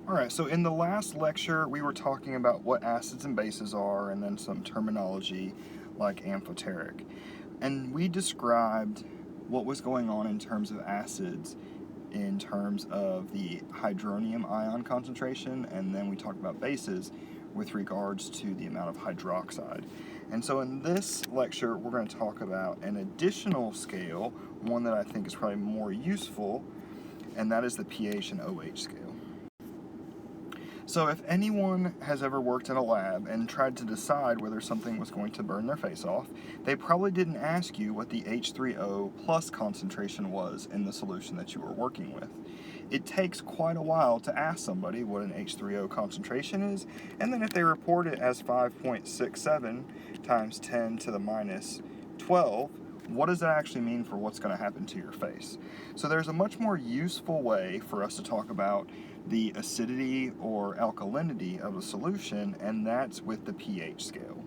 Alright, so in the last lecture we were talking about what acids and bases are and then some terminology like amphoteric. And we described what was going on in terms of acids in terms of the hydronium ion concentration, and then we talked about bases with regards to the amount of hydroxide. And so in this lecture we're going to talk about an additional scale, one that I think is probably more useful, and that is the pH and OH scale. So if anyone has ever worked in a lab and tried to decide whether something was going to burn their face off, they probably didn't ask you what the H3O plus concentration was in the solution that you were working with. It takes quite a while to ask somebody what an H3O concentration is, and then if they report it as 5.67 times 10 to the minus 12, what does that actually mean for what's going to happen to your face? So there's a much more useful way for us to talk about the acidity or alkalinity of a solution, and that's with the pH scale.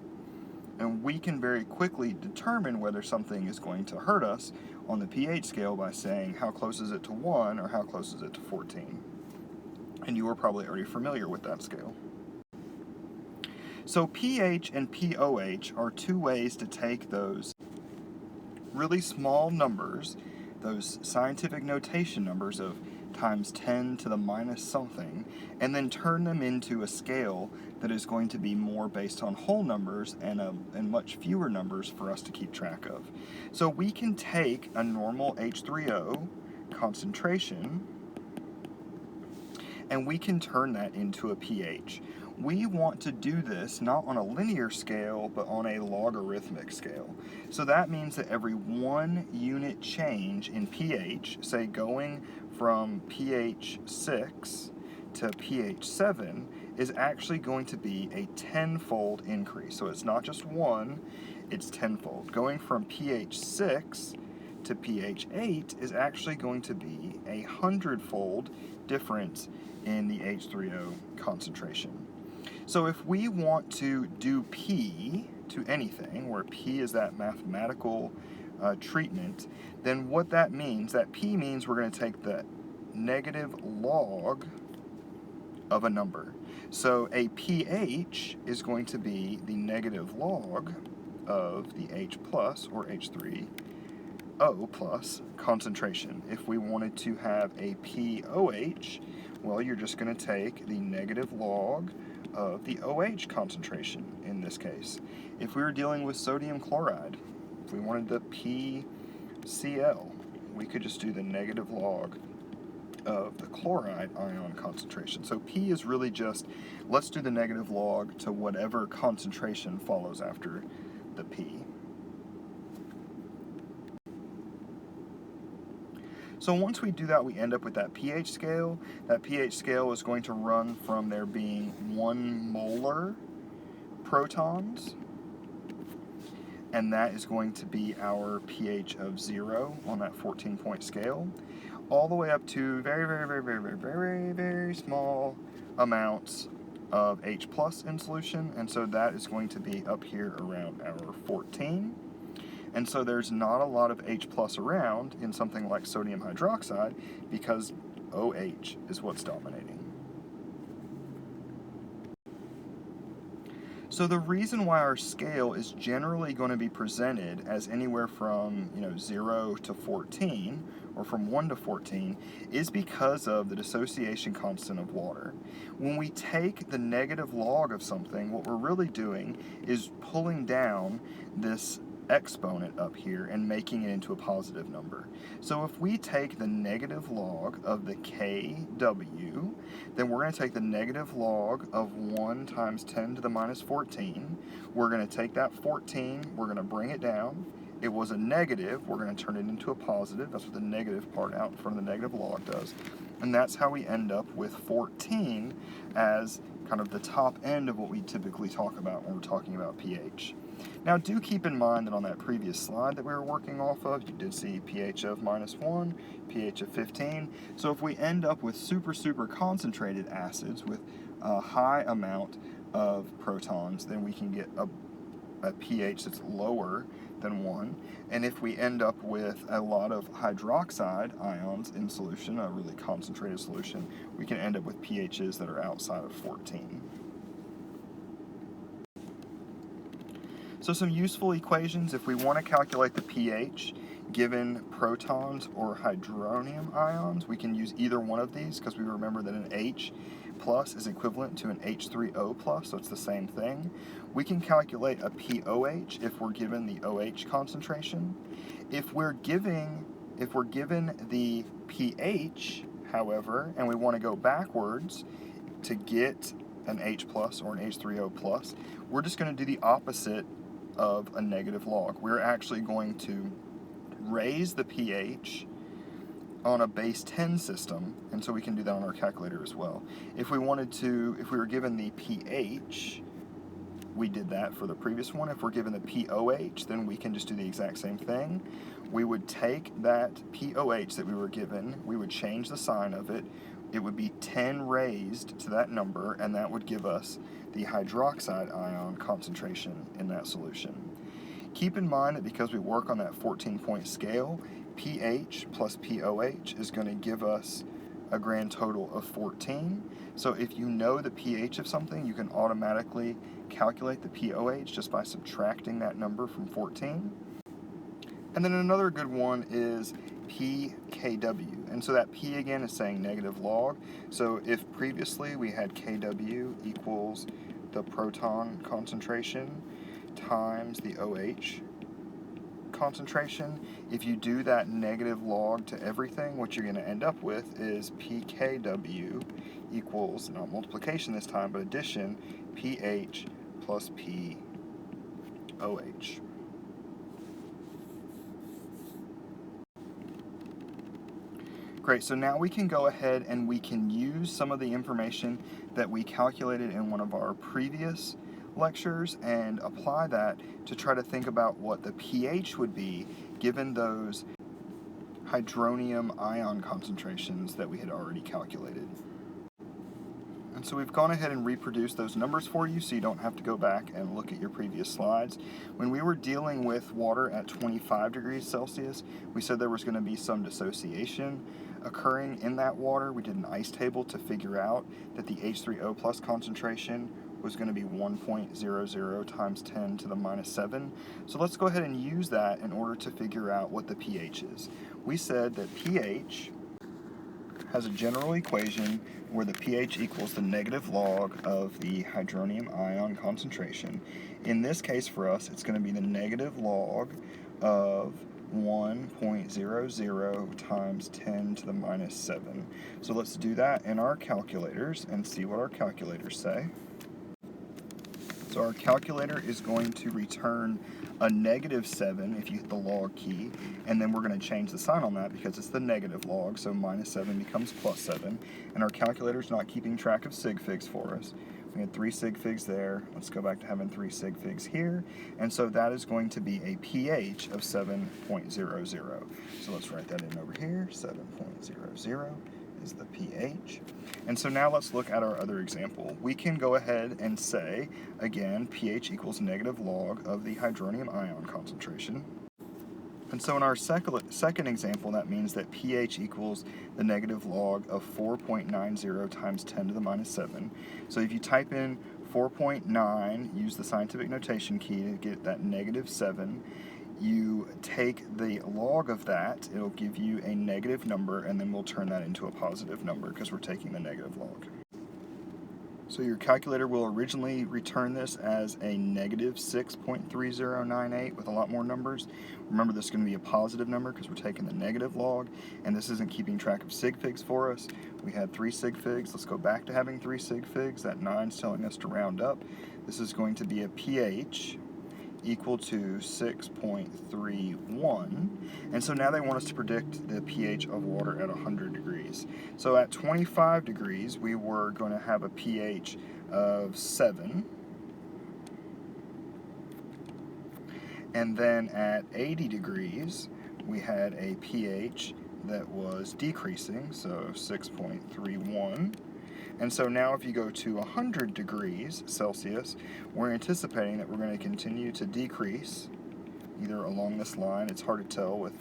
And we can very quickly determine whether something is going to hurt us on the pH scale by saying how close is it to 1 or how close is it to 14. And you are probably already familiar with that scale. So pH and pOH are two ways to take those really small numbers, those scientific notation numbers of times 10 to the minus something, and then turn them into a scale that is going to be more based on whole numbers and much fewer numbers for us to keep track of. So we can take a normal H3O concentration and we can turn that into a pH. We want to do this not on a linear scale, but on a logarithmic scale. So that means that every 1 unit change in pH, say going from pH 6 to pH 7, is actually going to be a 10-fold increase. So it's not just 1, it's 10-fold. Going from pH 6 to pH 8 is actually going to be a 100-fold difference in the H3O concentration. So if we want to do P to anything, where P is that mathematical treatment, then what that means, that P means we're going to take the negative log of a number. So a pH is going to be the negative log of the H plus or H3O plus concentration. If we wanted to have a pOH, well, you're just going to take the negative log of the OH concentration in this case. If we were dealing with sodium chloride, if we wanted the PCl, we could just do the negative log of the chloride ion concentration. So P is really just, let's do the negative log to whatever concentration follows after the P. So once we do that, we end up with that pH scale. That pH scale is going to run from there being 1 molar protons, and that is going to be our pH of 0 on that 14-point scale, all the way up to very small amounts of H plus in solution, and so that is going to be up here around our 14. And so there's not a lot of H plus around in something like sodium hydroxide because OH is what's dominating. So the reason why our scale is generally going to be presented as anywhere from 0 to 14, or from 1 to 14, is because of the dissociation constant of water. When we take the negative log of something, what we're really doing is pulling down this exponent up here and making it into a positive number. So if we take the negative log of the Kw, then we're going to take the negative log of 1 times 10 to the minus 14. We're going to take that 14, we're going to bring it down. It was a negative, we're going to turn it into a positive. That's what the negative part out in front of the negative log does. And that's how we end up with 14 as kind of the top end of what we typically talk about when we're talking about pH. Now do keep in mind that on that previous slide that we were working off of, you did see pH of -1, pH of 15. So if we end up with super concentrated acids with a high amount of protons, then we can get a pH that's lower than 1. And if we end up with a lot of hydroxide ions in solution, a really concentrated solution, we can end up with pHs that are outside of 14. So some useful equations, if we want to calculate the pH given protons or hydronium ions, we can use either one of these because we remember that an H plus is equivalent to an H3O plus, so it's the same thing. We can calculate a pOH if we're given the OH concentration. If we're given the pH, however, and we want to go backwards to get an H plus or an H3O plus, we're just going to do the opposite of a negative log. We're actually going to raise the pH on a base 10 system, and so we can do that on our calculator as well. If we were given the pH, we did that for the previous one. If we're given the pOH, then we can just do the exact same thing. We would take that pOH that we were given, we would change the sign of it, it would be 10 raised to that number, and that would give us the hydroxide ion concentration in that solution. Keep in mind that because we work on that 14-point scale, pH plus pOH is going to give us a grand total of 14. So if you know the pH of something, you can automatically calculate the pOH just by subtracting that number from 14. And then another good one is pKw. And so that P again is saying negative log. So if previously we had Kw equals the proton concentration times the OH concentration, if you do that negative log to everything, what you're going to end up with is pKw equals, not multiplication this time, but addition, pH plus pOH. Great, so now we can go ahead and we can use some of the information that we calculated in one of our previous lectures and apply that to try to think about what the pH would be given those hydronium ion concentrations that we had already calculated. And so we've gone ahead and reproduced those numbers for you so you don't have to go back and look at your previous slides. When we were dealing with water at 25 degrees Celsius, we said there was going to be some dissociation occurring in that water. We did an ice table to figure out that the H3O plus concentration was going to be 1.00 times 10 to the minus 7. So let's go ahead and use that in order to figure out what the pH is. We said that pH has a general equation where the pH equals the negative log of the hydronium ion concentration. In this case for us, it's going to be the negative log of 1.00 times 10 to the minus 7. So let's do that in our calculators and see what our calculators say. So our calculator is going to return a negative 7 if you hit the log key, and then we're going to change the sign on that because it's the negative log, so minus 7 becomes plus 7, and our calculator is not keeping track of sig figs for us. We had 3 sig figs there. Let's go back to having 3 sig figs here, and so that is going to be a pH of 7.00. So let's write that in over here. 7.00 is the pH. And so now let's look at our other example. We can go ahead and say, again, pH equals negative log of the hydronium ion concentration. And so in our second example, that means that pH equals the negative log of 4.90 times 10 to the minus 7. So if you type in 4.9, use the scientific notation key to get that negative 7. You take the log of that, it'll give you a negative number, and then we'll turn that into a positive number because we're taking the negative log. So your calculator will originally return this as a negative 6.3098 with a lot more numbers. Remember, this is going to be a positive number because we're taking the negative log, and this isn't keeping track of sig figs for us. We had 3 sig figs. Let's go back to having 3 sig figs. That 9 is telling us to round up. This is going to be a pH equal to 6.31, and so now they want us to predict the pH of water at 100 degrees. So at 25 degrees we were going to have a pH of 7, and then at 80 degrees we had a pH that was decreasing, so 6.31. And so now if you go to 100 degrees Celsius, we're anticipating that we're going to continue to decrease either along this line. It's hard to tell with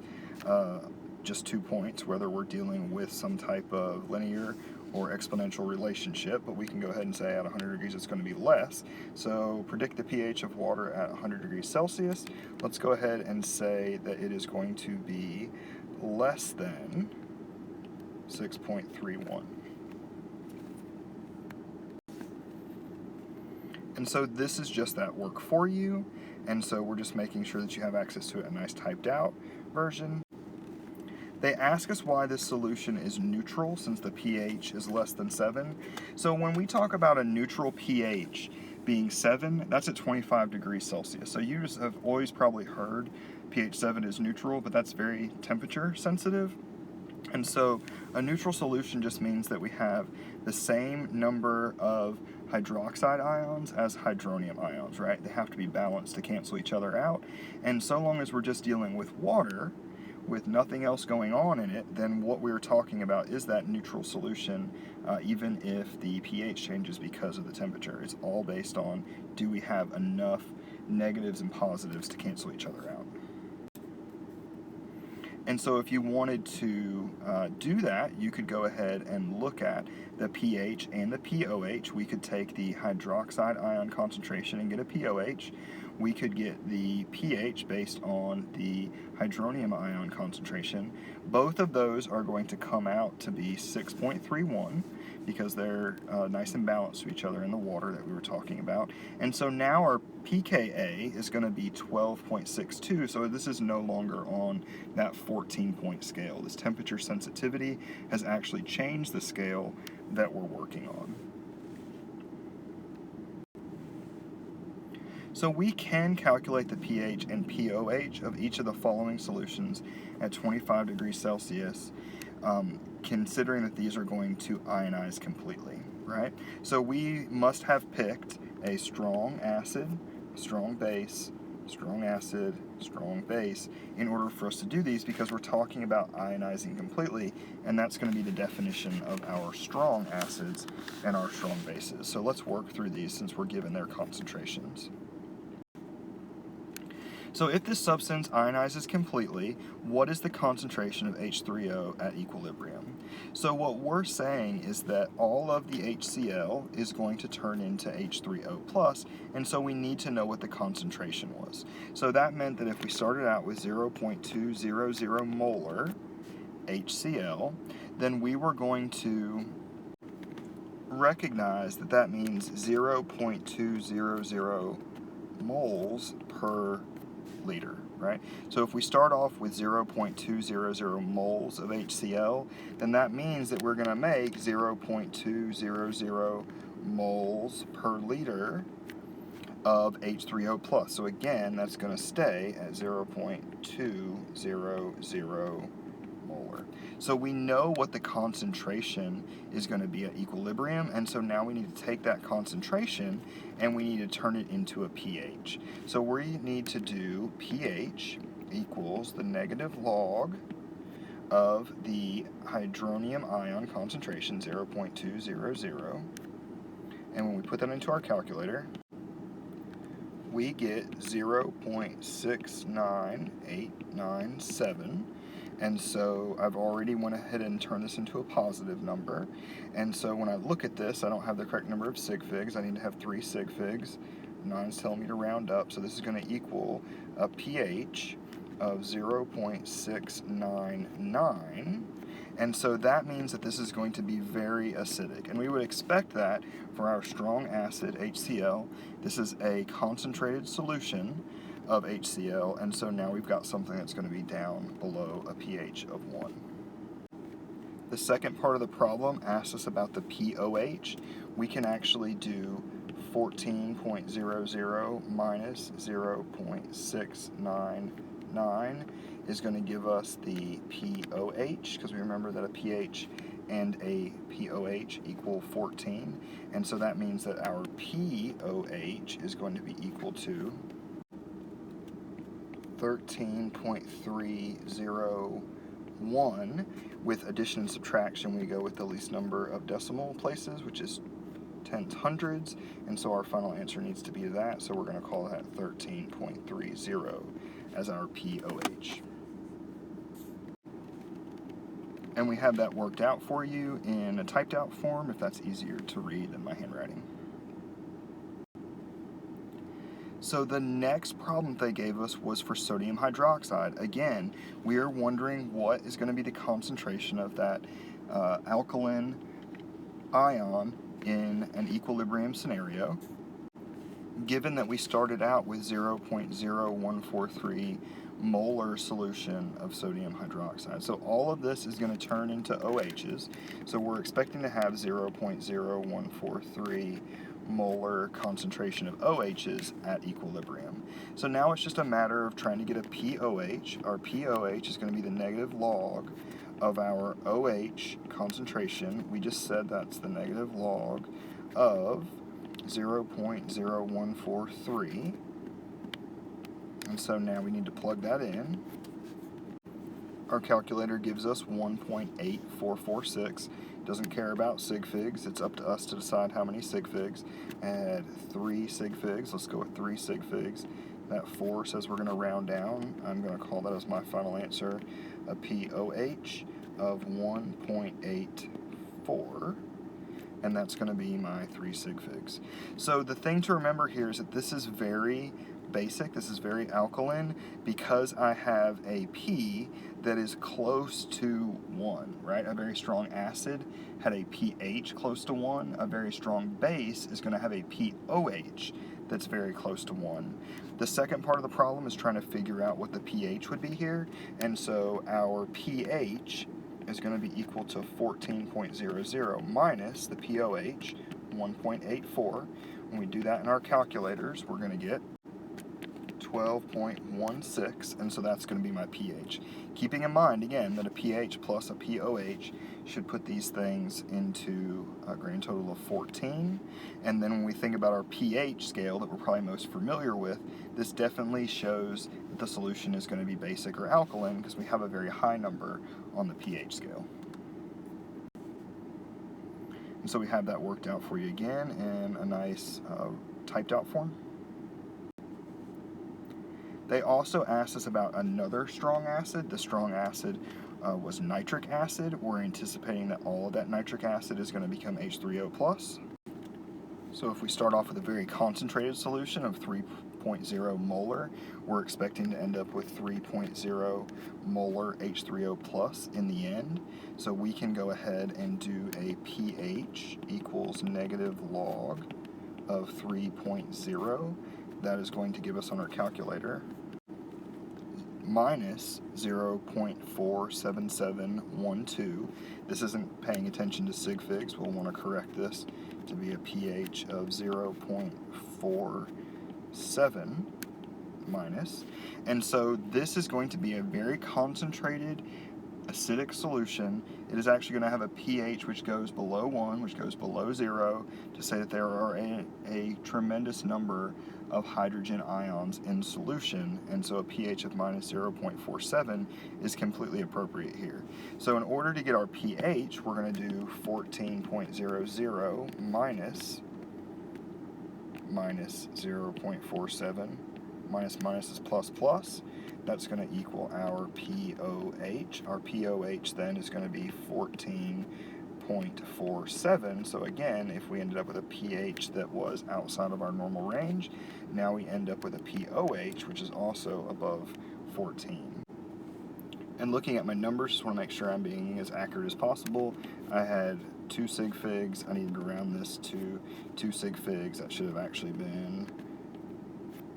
just 2 points whether we're dealing with some type of linear or exponential relationship, but we can go ahead and say at 100 degrees it's going to be less. So predict the pH of water at 100 degrees Celsius. Let's go ahead and say that it is going to be less than 6.31. And so this is just that work for you, and so we're just making sure that you have access to a nice typed out version. They ask us why this solution is neutral since the pH is less than 7. So when we talk about a neutral pH being 7, that's at 25 degrees Celsius. So you just have always probably heard pH 7 is neutral, but that's very temperature sensitive. And so a neutral solution just means that we have the same number of hydroxide ions as hydronium ions, right? They have to be balanced to cancel each other out. And so long as we're just dealing with water, with nothing else going on in it, then what we're talking about is that neutral solution, even if the pH changes because of the temperature. It's all based on, do we have enough negatives and positives to cancel each other out? And so if you wanted to do that, you could go ahead and look at the pH and the pOH. We could take the hydroxide ion concentration and get a pOH. We could get the pH based on the hydronium ion concentration. Both of those are going to come out to be 6.31 because they're nice and balanced to each other in the water that we were talking about. And so now our pKa is going to be 12.62, so this is no longer on that 14-point scale. This temperature sensitivity has actually changed the scale that we're working on. So we can calculate the pH and pOH of each of the following solutions at 25 degrees Celsius, considering that these are going to ionize completely, right? So we must have picked a strong acid, strong base, strong acid, strong base, in order for us to do these, because we're talking about ionizing completely, and that's going to be the definition of our strong acids and our strong bases. So let's work through these since we're given their concentrations. So if this substance ionizes completely, what is the concentration of H3O at equilibrium? So what we're saying is that all of the HCl is going to turn into H3O+, and so we need to know what the concentration was. So that meant that if we started out with 0.200 molar HCl, then we were going to recognize that that means 0.200 moles per liter, right? So if we start off with 0.200 moles of HCl, then that means that we're going to make 0.200 moles per liter of H3O+. So again, that's going to stay at 0.200 molar. So we know what the concentration is going to be at equilibrium, and so now we need to take that concentration and we need to turn it into a pH. So we need to do pH equals the negative log of the hydronium ion concentration, 0.200, and when we put that into our calculator, we get 0.69897. And so I've already went ahead and turned this into a positive number. And so when I look at this, I don't have the correct number of sig figs. I need to have 3 sig figs. 9's telling me to round up, so this is going to equal a pH of 0.699. And so that means that this is going to be very acidic. And we would expect that for our strong acid, HCl. This is a concentrated solution of HCl, and so now we've got something that's going to be down below a pH of 1. The second part of the problem asks us about the pOH. We can actually do 14.00 minus 0.699 is going to give us the pOH, because we remember that a pH and a pOH equal 14, and so that means that our pOH is going to be equal to 13.301. With addition and subtraction, we go with the least number of decimal places, which is 10th hundreds, and so our final answer needs to be that, so we're going to call that 13.30 as our POH. And we have that worked out for you in a typed out form if that's easier to read than my handwriting. So the next problem they gave us was for sodium hydroxide. Again, we are wondering what is going to be the concentration of that alkaline ion in an equilibrium scenario, given that we started out with 0.0143 molar solution of sodium hydroxide. So all of this is going to turn into OHs. So we're expecting to have 0.0143 molar concentration of OHs at equilibrium. So now it's just a matter of trying to get a POH. Our POH is going to be the negative log of our OH concentration. We just said that's the negative log of 0.0143. And so now we need to plug that in. Our calculator gives us 1.8446. Doesn't care about sig figs. It's up to us to decide how many sig figs. Add 3 sig figs. Let's go with 3 sig figs. That 4 says we're going to round down. I'm going to call that as my final answer, a POH of 1.84. And that's going to be my 3 sig figs. So the thing to remember here is that this is very basic, this is very alkaline, because I have a P that is close to 1, right? A very strong acid had a pH close to 1. A very strong base is going to have a POH that's very close to 1. The second part of the problem is trying to figure out what the pH would be here, and so our pH is going to be equal to 14.00 minus the POH, 1.84. When we do that in our calculators, we're going to get 12.16, and so that's going to be my pH. Keeping in mind, again, that a pH plus a POH should put these things into a grand total of 14. And then when we think about our pH scale that we're probably most familiar with, this definitely shows that the solution is going to be basic or alkaline because we have a very high number on the pH scale. And so we have that worked out for you again in a nice typed out form. They also asked us about another strong acid. The strong acid was nitric acid. We're anticipating that all of that nitric acid is going to become H3O+. So if we start off with a very concentrated solution of 3.0 molar, we're expecting to end up with 3.0 molar H3O+ in the end. So we can go ahead and do a pH equals negative log of 3.0. That is going to give us on our calculator minus 0.47712. This isn't paying attention to sig figs. We'll want to correct this to be a pH of 0.47 minus. And so this is going to be a very concentrated acidic solution. It is actually going to have a pH which goes below 1, which goes below 0, to say that there are a tremendous number of hydrogen ions in solution, and so a pH of minus 0.47 is completely appropriate here. So in order to get our pH, we're going to do 14.00 minus 0.47. Minus is plus plus. That's going to equal our POH. Our POH then is going to be 14.47. So again, if we ended up with a pH that was outside of our normal range, now we end up with a POH, which is also above 14. And looking at my numbers, just want to make sure I'm being as accurate as possible. I had 2 sig figs. I needed to round this to 2 sig figs. That should have actually been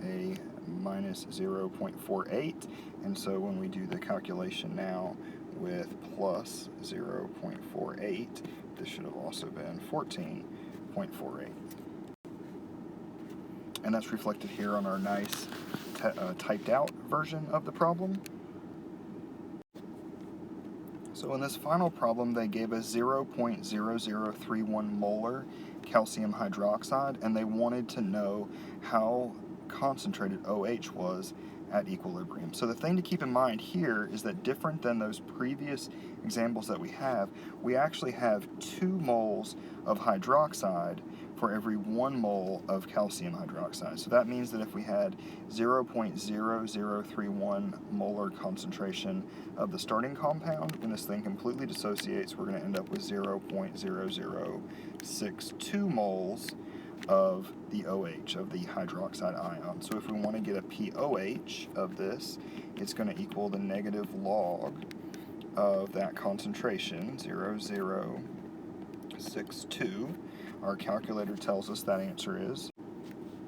a minus 0.48, and so when we do the calculation now with plus 0.48, this should have also been 14.48. And that's reflected here on our nice typed out version of the problem. So in this final problem, they gave us 0.0031 molar calcium hydroxide, and they wanted to know how concentrated OH was at equilibrium. So the thing to keep in mind here is that different than those previous examples that we actually have 2 moles of hydroxide for every 1 mole of calcium hydroxide. So that means that if we had 0.0031 molar concentration of the starting compound, when this thing completely dissociates, we're going to end up with 0.0062 moles of the OH, of the hydroxide ion. So if we want to get a POH of this, it's going to equal the negative log of that concentration, 0.0062. Our calculator tells us that answer is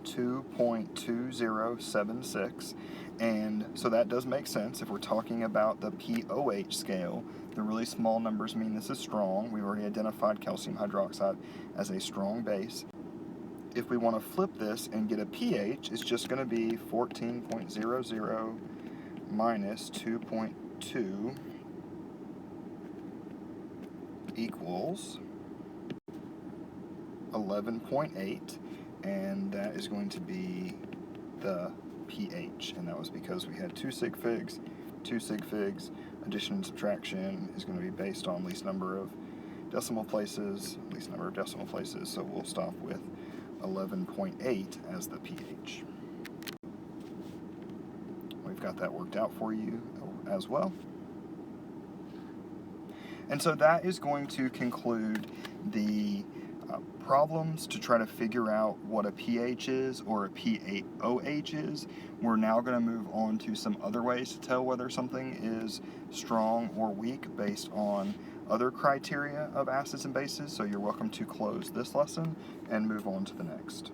2.2076, and so that does make sense. If we're talking about the POH scale, the really small numbers mean this is strong. We've already identified calcium hydroxide as a strong base. If we want to flip this and get a pH, it's just going to be 14.00 minus 2.2 equals 11.8, and that is going to be the pH, and that was because we had 2 sig figs. Addition and subtraction is going to be based on least number of decimal places, so we'll stop with 11.8 as the pH. We've got that worked out for you as well. And so that is going to conclude the problems to try to figure out what a pH is or a POH is. We're now going to move on to some other ways to tell whether something is strong or weak based on other criteria of acids and bases. So you're welcome to close this lesson and move on to the next.